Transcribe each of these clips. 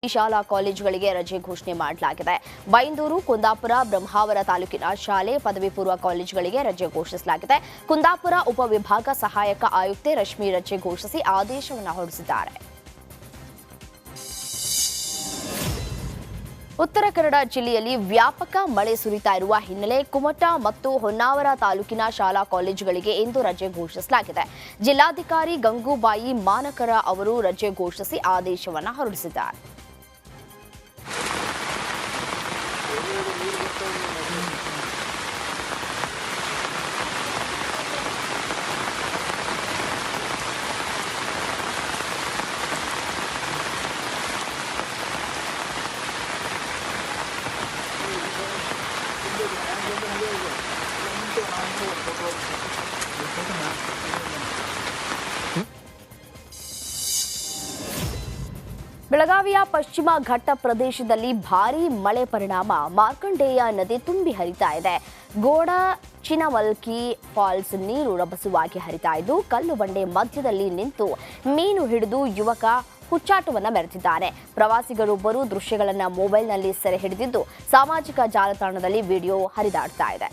ಶಾಲಾ ಕಾಲೇಜುಗಳಿಗೆ ರಜೆ ಘೋಷಣೆ ಮಾಡಲಾಗಿದೆ. ಬೈಂದೂರು, ಕುಂದಾಪುರ, ಬ್ರಹ್ಮಾವರ ತಾಲೂಕಿನ ಶಾಲೆ ಪದವಿ ಪೂರ್ವ ಕಾಲೇಜುಗಳಿಗೆ ರಜೆ ಘೋಷಿಸಲಾಗಿದೆ. ಕುಂದಾಪುರ ಉಪವಿಭಾಗ ಸಹಾಯಕ ಆಯುಕ್ತೆ ರಶ್ಮಿ ರಜೆ ಘೋಷಿಸಿ ಆದೇಶವನ್ನು ಹೊರಡಿಸಿದ್ದಾರೆ. ಉತ್ತರ ಕನ್ನಡ ಜಿಲ್ಲೆಯಲ್ಲಿ ವ್ಯಾಪಕ ಮಳೆ ಸುರಿತಾ ಇರುವ ಹಿನ್ನೆಲೆ ಕುಮಟಾ ಮತ್ತು ಹೊನ್ನಾವರ ತಾಲೂಕಿನ ಶಾಲಾ ಕಾಲೇಜುಗಳಿಗೆ ಇಂದು ರಜೆ ಘೋಷಿಸಲಾಗಿದೆ. ಜಿಲ್ಲಾಧಿಕಾರಿ ಗಂಗೂಬಾಯಿ ಮಾನಕರ ಅವರು ರಜೆ ಘೋಷಿಸಿ ಆದೇಶವನ್ನು ಹೊರಡಿಸಿದ್ದಾರೆ. ಬೆಳಗಾವಿಯ ಪಶ್ಚಿಮ ಘಟ್ಟ ಪ್ರದೇಶದಲ್ಲಿ ಭಾರೀ ಮಳೆ ಪರಿಣಾಮ ಮಾರ್ಕಂಡೇಯ ನದಿ ತುಂಬಿ ಹರಿತಾ ಇದೆ. ಗೋಡ ಚಿನವಲ್ಕಿ ಫಾಲ್ಸ್ ನೀರು ರಭಸವಾಗಿ ಹರಿತಾ ಇದ್ದು ಕಲ್ಲು ಬಂಡೆ ಮಧ್ಯದಲ್ಲಿ ನಿಂತು ಮೀನು ಹಿಡಿದು ಯುವಕ ಹುಚ್ಚಾಟವನ್ನ ಮೆರೆದಿದ್ದಾನೆ. ಪ್ರವಾಸಿಗರೊಬ್ಬರು ದೃಶ್ಯಗಳನ್ನು ಮೊಬೈಲ್ನಲ್ಲಿ ಸೆರೆ ಹಿಡಿದಿದ್ದು ಸಾಮಾಜಿಕ ಜಾಲತಾಣದಲ್ಲಿ ವಿಡಿಯೋ ಹರಿದಾಡ್ತಾ ಇದೆ.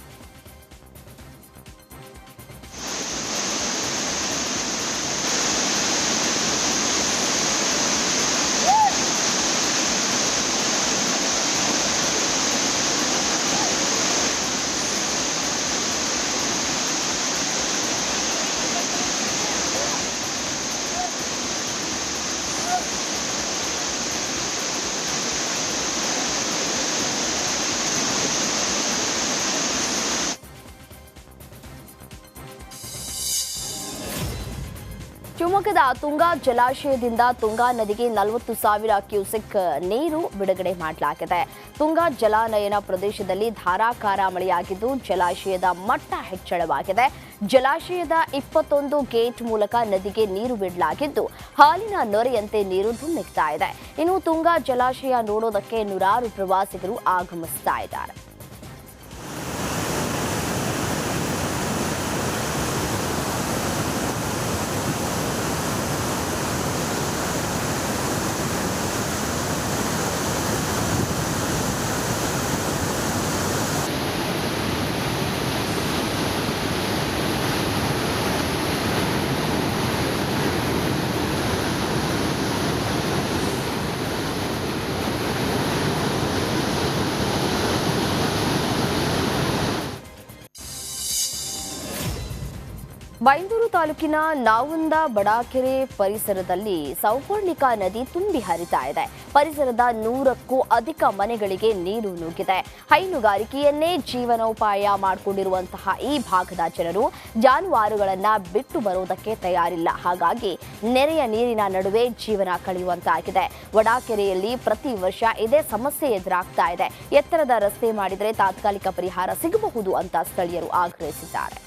ಶಿವಮೊಗ್ಗದ ತುಂಗಾ ಜಲಾಶಯದಿಂದ ತುಂಗಾ ನದಿಗೆ 40,000 ಕ್ಯೂಸೆಕ್ ನೀರು ಬಿಡುಗಡೆ ಮಾಡಲಾಗಿದೆ. ತುಂಗಾ ಜಲಾನಯನ ಪ್ರದೇಶದಲ್ಲಿ ಧಾರಾಕಾರ ಮಳೆಯಾಗಿದ್ದು ಜಲಾಶಯದ ಮಟ್ಟ ಹೆಚ್ಚಳವಾಗಿದೆ. ಜಲಾಶಯದ 21 ಗೇಟ್ ಮೂಲಕ ನದಿಗೆ ನೀರು ಬಿಡಲಾಗಿದ್ದು ಹಾಲಿನ ನೊರೆಯಂತೆ ನೀರು ಧುಮ್ಮಿಕ್ತಾ ಇದೆ. ಇನ್ನು ತುಂಗಾ ಜಲಾಶಯ ನೋಡೋದಕ್ಕೆ ನೂರಾರು ಪ್ರವಾಸಿಗರು ಆಗಮಿಸ್ತಾ ಇದ್ದಾರೆ. ಬೈಂದೂರು ತಾಲೂಕಿನ ನಾವುಂದ ಬಡಾಕೆರೆ ಪರಿಸರದಲ್ಲಿ ಸೌಪರ್ಣಿಕಾ ನದಿ ತುಂಬಿ ಹರಿತಾ ಇದೆ. ಪರಿಸರದ 100ಕ್ಕೂ ಅಧಿಕ ಮನೆಗಳಿಗೆ ನೀರು ನುಗ್ಗಿದೆ. ಹೈನುಗಾರಿಕೆಯನ್ನೇ ಜೀವನೋಪಾಯ ಮಾಡಿಕೊಂಡಿರುವಂತಹ ಈ ಭಾಗದ ಜನರು ಜಾನುವಾರುಗಳನ್ನ ಬಿಟ್ಟು ಬರೋದಕ್ಕೆ ತಯಾರಿಲ್ಲ. ಹಾಗಾಗಿ ನೆರೆಯ ನೀರಿನ ನಡುವೆ ಜೀವನ ಕಳೆಯುವಂತಾಗಿದೆ. ವಡಾಕೆರೆಯಲ್ಲಿ ಪ್ರತಿ ವರ್ಷ ಇದೇ ಸಮಸ್ಯೆ ಎದುರಾಗ್ತಾ ಇದೆ. ಎತ್ತರದ ರಸ್ತೆ ಮಾಡಿದರೆ ತಾತ್ಕಾಲಿಕ ಪರಿಹಾರ ಸಿಗಬಹುದು ಅಂತ ಸ್ಥಳೀಯರು ಆಗ್ರಹಿಸಿದ್ದಾರೆ.